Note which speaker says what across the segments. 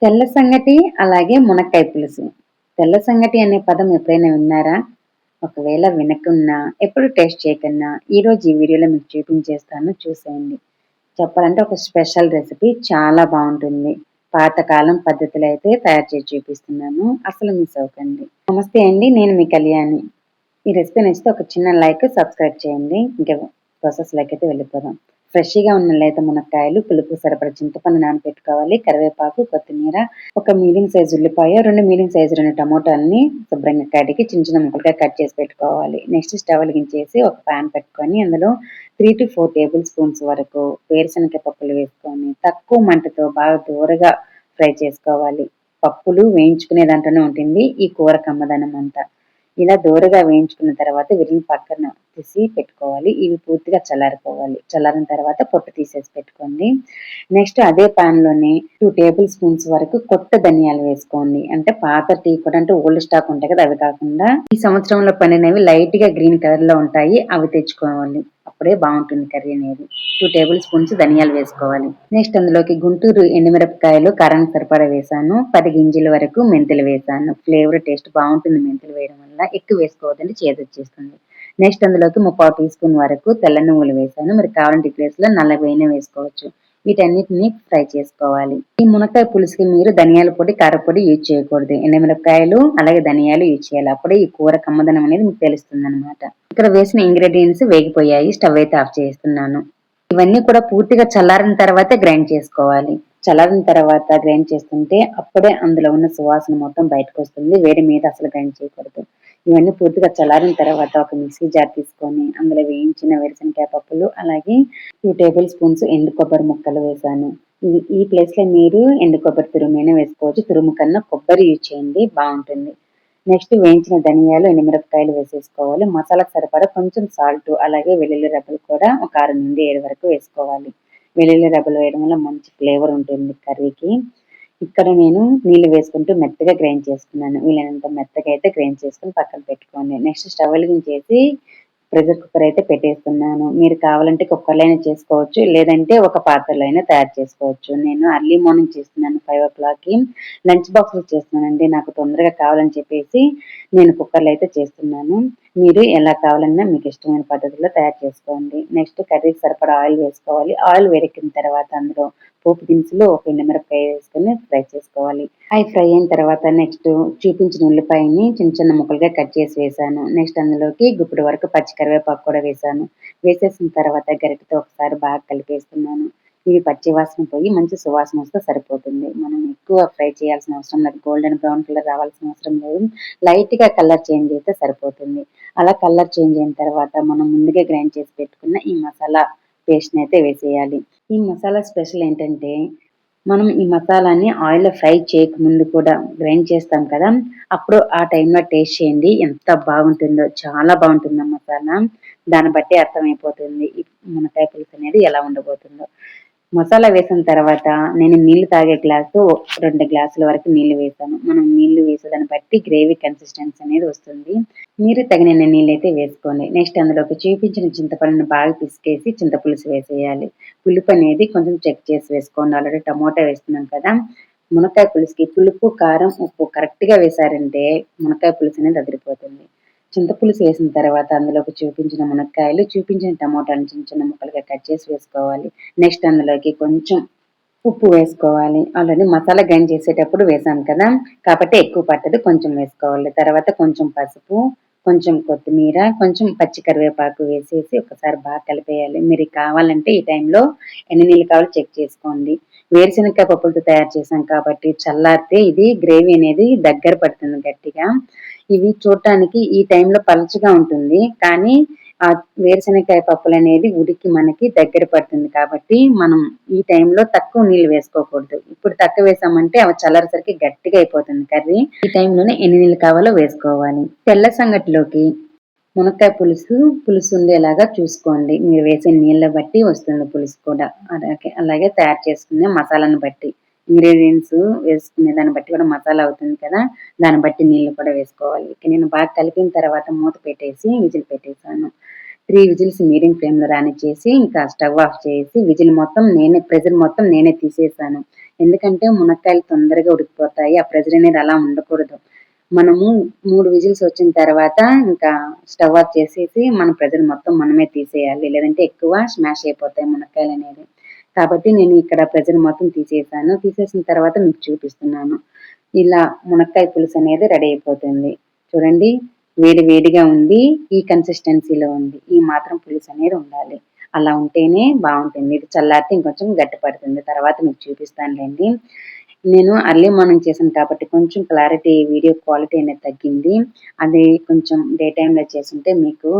Speaker 1: తెల్ల సంగటి అలాగే మునక్కాయ పులుసు. తెల్ల సంగటి అనే పదం ఎప్పుడైనా విన్నారా? ఒకవేళ వినకున్నా, ఎప్పుడు టేస్ట్ చేయకున్నా, ఈరోజు ఈ వీడియోలో మీకు చూపించేస్తాను చూసేయండి. చెప్పాలంటే ఒక స్పెషల్ రెసిపీ చాలా బావుంటుంది. పాతకాలం పద్ధతిలో అయితే తయారు చేసి చూపిస్తున్నాను. అసలు మిస్ అవ్వకండి. నమస్తే అండి. నేను మీ కళ్యాణి. ఈ రెసిపీ నచ్చితే ఒక చిన్న లైక్, సబ్స్క్రైబ్ చేయండి. ఇంకా ప్రాసెస్‌లోకైతే వెళ్ళిపోదాం. ఫ్రెష్‌గా ఉన్న లేత మునక్కాయలు, పులుపుకి సరిపడా చింతపండు నానబెట్టుకోవాలి. కరివేపాకు, కొత్తిమీర, ఒక మీడియం సైజ్ ఉల్లిపాయ, 2 టమోటాలని శుభ్రంగా కడిగి చిన్న చిన్న ముక్కలుగా కట్ చేసి పెట్టుకోవాలి. నెక్స్ట్ స్టవ్ వెలిగించేసి ఒక పాన్ పెట్టుకొని అందులో 3-4 టేబుల్ స్పూన్స్ వరకు వేరుశనగ పప్పులు వేసుకొని తక్కువ మంటతో బాగా దోరగా ఫ్రై చేసుకోవాలి. పప్పులు వేయించుకునే దాంట్లోనే ఉంటుంది ఈ కూర కమ్మదనం అంతా. ఇలా దోరగా వేయించుకున్న తర్వాత వీటిని పక్కన తీసి పెట్టుకోవాలి. ఇవి పూర్తిగా చల్లారిపోవాలి. చల్లారిన తర్వాత పొట్టు తీసేసి పెట్టుకోండి. నెక్స్ట్ అదే పాన్ లోనే 2 టేబుల్ స్పూన్స్ వరకు కొత్త ధనియాలు వేసుకోండి. అంటే పాత టీ కూడా అంటే ఓల్డ్ స్టాక్ ఉంటాయి కదా, అవి కాకుండా ఈ సంవత్సరంలో పండినవి లైట్ గా గ్రీన్ కలర్ లో ఉంటాయి, అవి తెచ్చుకోవాలి. అప్పుడే బాగుంటుంది కర్రీ అనేది. 2 టేబుల్ స్పూన్స్ ధనియాలు వేసుకోవాలి. నెక్స్ట్ అందులోకి గుంటూరు ఎండుమిరపకాయలు కారానికి సరిపడా వేసాను. 10 గింజల వరకు మెంతులు వేసాను. ఫ్లేవర్ టేస్ట్ బాగుంటుంది మెంతులు వేయడం వల్ల. ఎక్కువ వేసుకోవద్దండి, చేదు వచ్చేస్తుంది. నెక్స్ట్ అందులోకి 3/4 టీ స్పూన్ వరకు తెల్ల నువ్వులు వేసాను. మీరు కావాలంటే ఈ ప్లేస్ లో నల్లగైనా వేసుకోవచ్చు. వీటన్నిటిని ఫ్రై చేసుకోవాలి. ఈ మునక్కాయ పులుసుకి మీరు ధనియాల పొడి, కారపొడి యూజ్ చేయకూడదు. ఎండుమిరపకాయలు అలాగే ధనియాలు యూజ్ చేయాలి. అప్పుడే ఈ కూర కమ్మదనం అనేది మీకు తెలుస్తుంది అనమాట. ఇక్కడ వేసిన ఇంగ్రీడియంట్స్ వేగిపోయాయి. స్టవ్ అయితే ఆఫ్ చేస్తున్నాను. ఇవన్నీ కూడా పూర్తిగా చల్లారిన తర్వాత గ్రైండ్ చేసుకోవాలి. చల్లారిన తర్వాత గ్రైండ్ చేస్తుంటే అప్పుడే అందులో ఉన్న సువాసన మొత్తం బయటకు వస్తుంది. వేడి మీద అసలు గ్రైండ్ చేయకూడదు. ఇవన్నీ పూర్తిగా చల్లారిన తర్వాత ఒక మిక్సీ జార్ తీసుకొని అందులో వేయించిన వేరుశనగకాయ పప్పులు అలాగే 2 టేబుల్ స్పూన్స్ ఎండు కొబ్బరి ముక్కలు వేసాను. ఈ ప్లేస్ లో మీరు ఎండు కొబ్బరి తురుమైనా వేసుకోవచ్చు. తురుము కన్నా కొబ్బరి యూజ్ చేయండి, బాగుంటుంది. నెక్స్ట్ వేయించిన ధనియాలు, ఎండుమిరపకాయలు వేసేసుకోవాలి. మసాలాకు సరిపడా కొంచెం సాల్ట్ అలాగే వెల్లుల్లి రెబ్బలు కూడా ఒక 6-7 వరకు వేసుకోవాలి. వెల్లుల్లి రెబ్బలు వేయడం వల్ల మంచి ఫ్లేవర్ ఉంటుంది కర్రీకి. ఇక్కడ నేను నీళ్లు వేసుకుంటూ మెత్తగా గ్రైండ్ చేసుకున్నాను. వీలైనంత మెత్తగా అయితే గ్రైండ్ చేసుకుని పక్కన పెట్టుకోండి. నెక్స్ట్ స్టవ్ వెలిగించేసి ప్రెషర్ కుక్కర్ అయితే పెట్టేస్తున్నాను. మీరు కావాలంటే కుక్కర్లో అయినా చేసుకోవచ్చు, లేదంటే ఒక పాత్రలో అయినా తయారు చేసుకోవచ్చు. నేను అర్లీ మార్నింగ్ చేస్తున్నాను, 5 o'clockకి. లంచ్ బాక్స్లో చేస్తున్నానండి. నాకు తొందరగా కావాలని చెప్పేసి నేను కుక్కర్లో అయితే చేస్తున్నాను. మీరు ఎలా కావాలన్నా మీకు ఇష్టమైన పద్ధతిలో తయారు చేసుకోండి. నెక్స్ట్ కర్రీకి సరిపడా ఆయిల్ వేసుకోవాలి. ఆయిల్ వేడెక్కిన తర్వాత అందులో పోపు దినుసులు, ఒక ఎండుమిరపకాయ వేసుకొని ఫ్రై చేసుకోవాలి. అవి ఫ్రై అయిన తర్వాత నెక్స్ట్ చూపించిన ఉల్లిపాయని చిన్న చిన్న ముక్కలుగా కట్ చేసి వేసాను. నెక్స్ట్ అందులోకి గుప్పెడు వరకు పచ్చి కరివేపాకు కూడా వేసాను. వేసేసిన తర్వాత గరిటెతో ఒకసారి బాగా కలిపేస్తున్నాను. ఇవి పచ్చి వాసన పోయి మంచి సువాసన వస్తే సరిపోతుంది. మనం ఎక్కువ ఫ్రై చేయాల్సిన అవసరం లేదు. గోల్డెన్ బ్రౌన్ కలర్ రావాల్సిన అవసరం లేదు. లైట్ గా కలర్ చేంజ్ అయితే సరిపోతుంది. అలా కలర్ చేంజ్ అయిన తర్వాత మనం ముందుగా గ్రైండ్ చేసి పెట్టుకున్న ఈ మసాలా పేస్ట్ అయితే వేసేయాలి. ఈ మసాలా స్పెషల్ ఏంటంటే మనం ఈ మసాలాని ఆయిల్లో ఫ్రై చేయకముందు కూడా గ్రైండ్ చేస్తాం కదా, అప్పుడు ఆ టైంలో టేస్ట్ చేయండి ఎంత బాగుంటుందో. చాలా బాగుంటుంది ఆ మసాలా. దాన్ని బట్టి అర్థమైపోతుంది ఈ మునక్కాయ పులుసు అనేది ఎలా ఉండబోతుందో. మసాలా వేసిన తర్వాత నేను నీళ్లు తాగే గ్లాసు 2 గ్లాసుల వరకు నీళ్లు వేసాను. మనం నీళ్లు వేసేదాన్ని బట్టి గ్రేవీ కన్సిస్టెన్సీ అనేది వస్తుంది. మీరు తగినన్ని నీళ్ళైతే వేసుకోండి. నెక్స్ట్ అందులోకి చూపించిన చింతపండుని బాగా పిసికేసి చింతపులుసు వేసేయాలి. పులుపు అనేది కొంచెం చెక్ చేసి వేసుకోండి. ఆల్రెడీ టమోటా వేస్తున్నాం కదా. మునక్కాయ పులుసుకి పులుపు, కారం, ఉప్పు కరెక్ట్ గా వేసారంటే మునక్కాయ పులుసు అనేది అదిరిపోతుంది. చింతపులుసు వేసిన తర్వాత అందులోకి చూపించిన మునక్కాయలు, చూపించిన టమోటాలను చిన్న చిన్న ముక్కలుగా కట్ చేసి వేసుకోవాలి. నెక్స్ట్ అందులోకి కొంచెం ఉప్పు వేసుకోవాలి. ఆల్రెడీ మసాలా గ్రైండ్ చేసేటప్పుడు వేసాం కదా, కాబట్టి ఎక్కువ పట్టదు, కొంచెం వేసుకోవాలి. తర్వాత కొంచెం పసుపు, కొంచెం కొత్తిమీర, కొంచెం పచ్చి కరివేపాకు వేసేసి ఒకసారి బాగా కలిపేయాలి. మీరు కావాలంటే ఈ టైంలో ఎన్ని నీళ్ళు కావాలో చెక్ చేసుకోండి. వేరుశనగకాయ పప్పులతో తయారు చేసాం కాబట్టి చల్లారితే ఇది గ్రేవీ అనేది దగ్గర పడుతుంది గట్టిగా. ఇవి చూడటానికి ఈ టైంలో పలుచగా ఉంటుంది, కానీ ఆ వేరుశనగకాయ పప్పులు అనేది ఉడికి మనకి దగ్గర పడుతుంది కాబట్టి మనం ఈ టైంలో తక్కువ నీళ్ళు వేసుకోకూడదు. ఇప్పుడు తక్కువ వేసామంటే అవి చల్లారేసరికి గట్టిగా అయిపోతుంది కర్రీ. ఈ టైంలోనే ఎన్ని నీళ్ళు కావాలో వేసుకోవాలి. తెల్ల సంగటిలోకి మునక్కాయ పులుసు ఉండేలాగా చూసుకోండి. మీరు వేసే నీళ్ళ బట్టి వస్తుంది పులుసు కూడా. అలాగే తయారు చేసుకునే మసాలాను బట్టి, ఇంగ్రీడియంట్స్ వేసుకునే దాన్ని బట్టి కూడా మసాలా అవుతుంది కదా, దాన్ని బట్టి నీళ్లు కూడా వేసుకోవాలి. నేను బాగా కలిపిన తర్వాత మూత పెట్టేసి విజిల్ పెట్టేశాను. 3 విజిల్స్ మీడియం ఫ్లేమ్ లో రానిచ్చేసి ఇంకా స్టవ్ ఆఫ్ చేసి ప్రెజర్ మొత్తం నేనే తీసేసాను. ఎందుకంటే మునక్కాయలు తొందరగా ఉడికిపోతాయి. ఆ ప్రెషర్ అనేది అలా ఉండకూడదు. మనము 3 విజిల్స్ వచ్చిన తర్వాత ఇంకా స్టవ్ ఆఫ్ చేసేసి మన ప్రెషర్ మొత్తం మనమే తీసేయాలి. లేదంటే ఎక్కువ స్మాష్ అయిపోతాయి మునక్కాయలనేవి. కాబట్టి నేను ఇక్కడ ప్రెషర్ మొత్తం తీసేసాను. తీసేసిన తర్వాత మీకు చూపిస్తున్నాను. ఇలా మునక్కాయ పులుసు అనేది రెడీ అయిపోతుంది. చూడండి, వేడి వేడిగా ఉంది. ఈ కన్సిస్టెన్సీలో ఉంది. ఈ మాత్రం పులుసు అనేది ఉండాలి. అలా ఉంటేనే బాగుంటుంది. ఇది చల్లారితే ఇంకొంచెం గట్టి పడుతుంది. తర్వాత మీకు చూపిస్తానులేండి. నేను అర్లీ మార్నింగ్ చేశాను కాబట్టి కొంచెం క్లారిటీ వీడియో క్వాలిటీ అనేది తగ్గింది. అది కొంచెం డే టైమ్‌లో చేసుంటే మీకు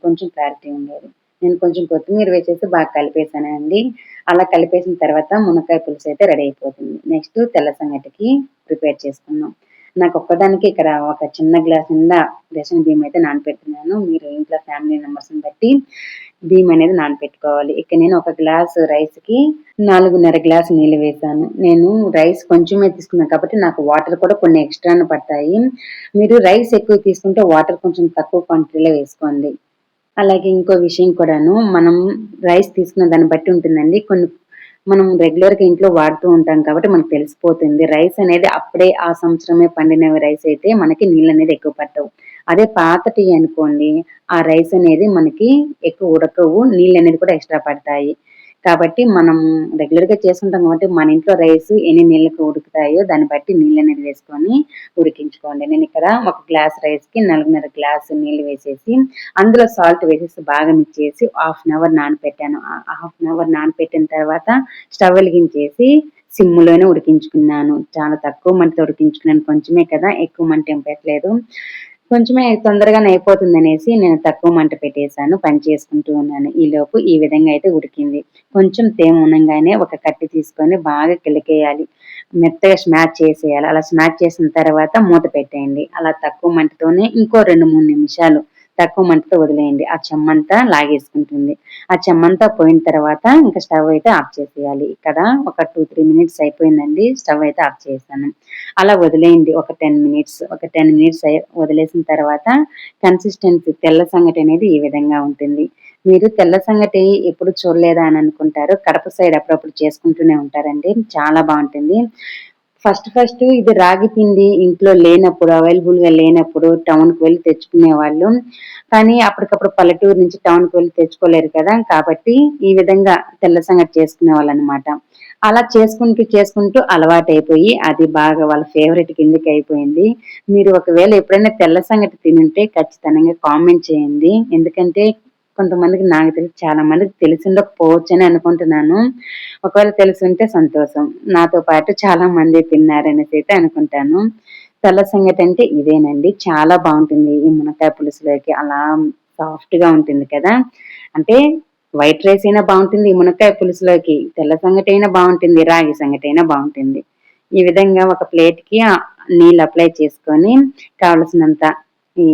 Speaker 1: కొంచెం క్లారిటీ ఉండేది. నేను కొంచెం కొత్తిమీర వేసేసి బాగా కలిపేసానండి. అలా కలిపేసిన తర్వాత మునక్కాయ పులుసు అయితే రెడీ అయిపోతుంది. నెక్స్ట్ తెల్ల సంగటికి ప్రిపేర్ చేసుకుందాం. నాకొక్కదానికే ఇక్కడ ఒక చిన్న గ్లాస్ నిండా రేషన్ బియ్యం అయితే నానపెడుతున్నాను. మీరు ఇంట్లో ఫ్యామిలీ మెంబర్స్‌ని బట్టి బియ్యం అనేది నానపెట్టుకోవాలి. ఇక్కడ నేను ఒక గ్లాసు రైస్‌కి 4:30 గ్లాసు నీళ్ళు వేశాను. నేను రైస్ కొంచెమే తీసుకున్నాను కాబట్టి నాకు వాటర్ కూడా కొన్ని ఎక్స్‌ట్రానే పడతాయి. మీరు రైస్ ఎక్కువ తీసుకుంటే వాటర్ కొంచెం తక్కువ క్వాంటిటీలో వేసుకోండి. అలాగే ఇంకో విషయం కూడాను, మనం రైస్ తీసుకున్న దాన్ని బట్టి ఉంటుందండి. మనం రెగ్యులర్‌గా ఇంట్లో వాడుతూ ఉంటాం కాబట్టి మనకు తెలిసిపోతుంది. రైస్ అనేది అప్పుడే ఆ సంవత్సరమే పండిన రైస్ అయితే మనకి నీళ్ళనేది ఎక్కువ పట్టవు. అదే పాతటియి అనుకోండి, ఆ రైస్ అనేది మనకి ఎక్కువ ఉడకవు. నీళ్ళనేది కూడా ఎక్స్‌ట్రా పడతాయి. కాబట్టి మనం రెగ్యులర్‌గా చేసుకుంటాం కాబట్టి మన ఇంట్లో రైస్ ఎన్ని నీళ్ళకి ఉడుకుతాయో దాన్ని బట్టి నీళ్ళనేది వేసుకొని ఉడికించుకోండి. నేనిక్కడ ఒక గ్లాస్ రైస్‌కి 4:30 గ్లాసు నీళ్ళు వేసేసి అందులో సాల్ట్ వేసేసి బాగా మిక్స్ చేసి హాఫ్ అన్ అవర్ నానపెట్టాను. హాఫ్ అన్ అవర్ నానపెట్టిన తర్వాత స్టవ్ వెలిగించేసి సిమ్‌లోనే ఉడికించుకున్నాను. చాలా తక్కువ మంటతో ఉడికించుకున్నాను. కొంచెమే కదా! ఎక్కువ మంట ఏం పెట్టలేదు. కొంచెమే తొందరగానే అయిపోతుందనేసి నేను తక్కువ మంట పెట్టేసాను. పని చేసుకుంటూ ఉన్నాను. ఈలోపు ఈ విధంగా అయితే ఉడికింది. కొంచెం తేమ ఉనంగానే ఒక కత్తి తీసుకొని బాగా కిలకేయాలి. మెత్తగా స్మాష్ చేసేయాలి. అలా స్మాష్ చేసిన తర్వాత మూత పెట్టేయండి. అలా తక్కువ మంటతోనే ఇంకో 2, 3 నిమిషాలు తక్కువ మంటతో వదిలేయండి. ఆ చెమ్మంతా లాగేసుకుంటుంది. ఆ చెమ్మంతా పోయిన తర్వాత ఇంకా స్టవ్ అయితే ఆఫ్ చేసేయాలి. ఇక్కడ ఒక 2, 3 మినిట్స్ అయిపోయిందండి. స్టవ్ అయితే ఆఫ్ చేశాను. అలా వదిలేయండి ఒక 10 మినిట్స్. ఒక 10 మినిట్స్ వదిలేసిన తర్వాత కన్సిస్టెన్సీ తెల్ల సంగటి అనేది ఈ విధంగా ఉంటుంది. మీరు తెల్ల సంగటి ఎప్పుడు చూడలేదా అని అనుకుంటారు. కడప సైడ్ అప్పుడప్పుడు చేసుకుంటూనే ఉంటారండి. చాలా బావుంటుంది. ఫస్ట్ ఇది రాగి పిండి ఇంట్లో లేనప్పుడు, అవైలబుల్‌గా లేనప్పుడు టౌన్‌కి వెళ్లి తెచ్చుకునేవాళ్ళు. కానీ అప్పటికప్పుడు పల్లెటూరు నుంచి టౌన్‌కి వెళ్లి తెచ్చుకోలేరు కదా! కాబట్టి ఈ విధంగా తెల్ల సంగటి చేసుకునేవాళ్ళనమాట. అలా చేసుకుంటూ అలవాటైపోయి అది బాగా వాళ్ళ ఫేవరెట్ కిందకి అయిపోయింది. మీరు ఒకవేళ ఎప్పుడైనా తెల్ల సంగటి తినుంటే ఖచ్చితంగా కామెంట్ చేయండి. ఎందుకంటే కొంతమందికి నాకు తెలిసి చాలా మందికి తెలిసుండకపోవచ్చని అనుకుంటున్నాను. ఒకవేళ తెలిసుంటే సంతోషం. నాతో పాటు చాలా మంది తిన్నారనేసి అయితే అనుకుంటాను. తెల్ల సంగటి అంటే ఇదేనండి. చాలా బావుంటుంది. ఈ మునక్కాయ పులుసులోకి అలా సాఫ్ట్‌గా ఉంటుంది కదా! అంటే వైట్ రైస్ అయినా బావుంటుంది. ఈ మునక్కాయ పులుసులోకి తెల్ల సంగటైనా బావుంటుంది. రాగి సంగటైనా బావుంటుంది. ఈ విధంగా ఒక ప్లేట్‌కి నీళ్ళు అప్లై చేసుకొని కావలసినంత ఈ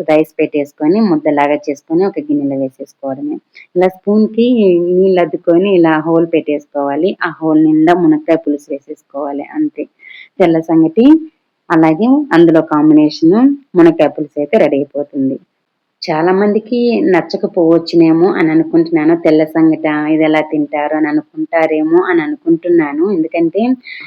Speaker 1: రైస్ పెట్టేసుకొని ముద్దలాగా చేసుకొని ఒక గిన్నెలో వేసేసుకోవడమే. ఇలా స్పూన్‌కి నీళ్ళు అద్దుకొని ఇలా హోల్ పెట్టేసుకోవాలి. ఆ హోల్ నిండా మునక్కాయ పులుసు వేసేసుకోవాలి అంతే. తెల్ల సంగటి అలాగే అందులో కాంబినేషను మునక్కాయ పులుసు అయితే రెడీ అయిపోతుంది. చాలా మందికి నచ్చకపోవచ్చునేమో అని అనుకుంటున్నాను. తెల్ల సంగట ఇదెలా తింటారు అని అనుకుంటారేమో అని అనుకుంటున్నాను. ఎందుకంటే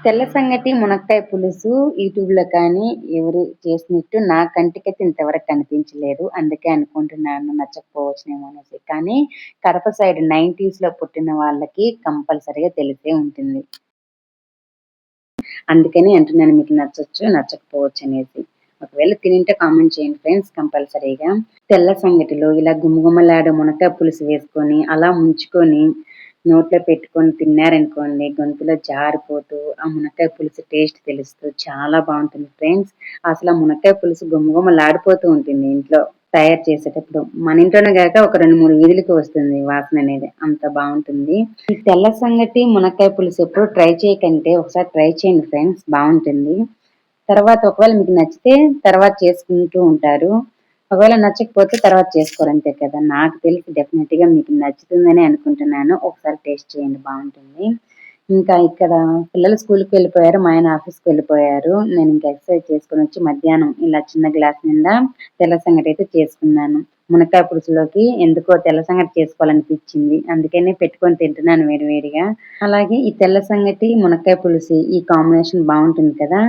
Speaker 1: తెల్ల సంగటి, మునక్కాయ పులుసు యూట్యూబ్‌లో కానీ ఎవరు చేసినట్టు నా కంటికైతే ఇంతవరకు కనిపించలేదు. అందుకే అనుకుంటున్నాను నచ్చకపోవచ్చునేమో అనేసి. కానీ కడప సైడ్ 90స్‌లో పుట్టిన వాళ్ళకి కంపల్సరీగా తెలిసే ఉంటుంది. అందుకని అంటున్నాను మీకు నచ్చొచ్చు, నచ్చకపోవచ్చనేసి. ఒకవేళ తినుంటే కామెంట్ చేయండి ఫ్రెండ్స్ కంపల్సరీగా. తెల్ల సంగటిలో ఇలా గుమగుమలాడే మునక్కాయ పులుసు వేసుకొని, అలా ముంచుకొని, నోట్లో పెట్టుకొని తిన్నారనుకోండి, గొంతులో జారిపోతూ, ఆ మునక్కాయ పులుసు టేస్ట్ తెలుస్తూ చాలా బావుంటుంది ఫ్రెండ్స్. అసలు ఆ మునక్కాయ పులుసు గుమగుమలాడిపోతూ ఉంటుంది ఇంట్లో తయారు చేసేటప్పుడు. మన ఇంట్లోనే గాక ఒక 2, 3 వీధులకి వస్తుంది వాసననేది. అంత బావుంటుంది. ఈ తెల్ల సంగటి, మునక్కాయ పులుసు ఎప్పుడు ట్రై చేయకంటే ఒకసారి ట్రై చేయండి ఫ్రెండ్స్ బావుంటుంది. తర్వాత ఒకవేళ మీకు నచ్చితే తర్వాత చేసుకుంటూ ఉంటారు. ఒకవేళ నచ్చకపోతే తర్వాత చేసుకోరు అంతే కదా! నాకు తెలిసి డెఫినెట్‌గా మీకు నచ్చుతుందనే అనుకుంటున్నాను. ఒకసారి టేస్ట్ చేయండి బావుంటుంది. ఇంకా ఇక్కడ పిల్లలు స్కూల్కి వెళ్ళిపోయారు, మా ఆయన ఆఫీస్కి వెళ్ళిపోయారు. నేను ఇంకా ఎక్సర్సైజ్ చేసుకుని వచ్చి మధ్యాహ్నం ఇలా చిన్న గ్లాస్ నిండా తెల్ల సంగటి అయితే చేసుకున్నాను. మునక్కాయ పులుసులోకి ఎందుకో తెల్ల సంగటి చేసుకోవాలనిపించింది, అందుకనే పెట్టుకొని తింటున్నాను వేడివేడిగా. అలాగే ఈ తెల్ల సంగటి మునక్కాయ పులుసు ఈ కాంబినేషన్ బాగుంటుంది కదా,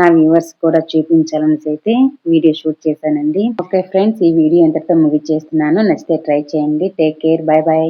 Speaker 1: నా వ్యూవర్స్ కూడా చూపించాలనేసి అయితే వీడియో షూట్ చేశానండి. ఓకే ఫ్రెండ్స్, ఈ వీడియో ఇంతటితో ముగిచ్చేస్తున్నాను. నచ్చితే ట్రై చేయండి. Take care, by by.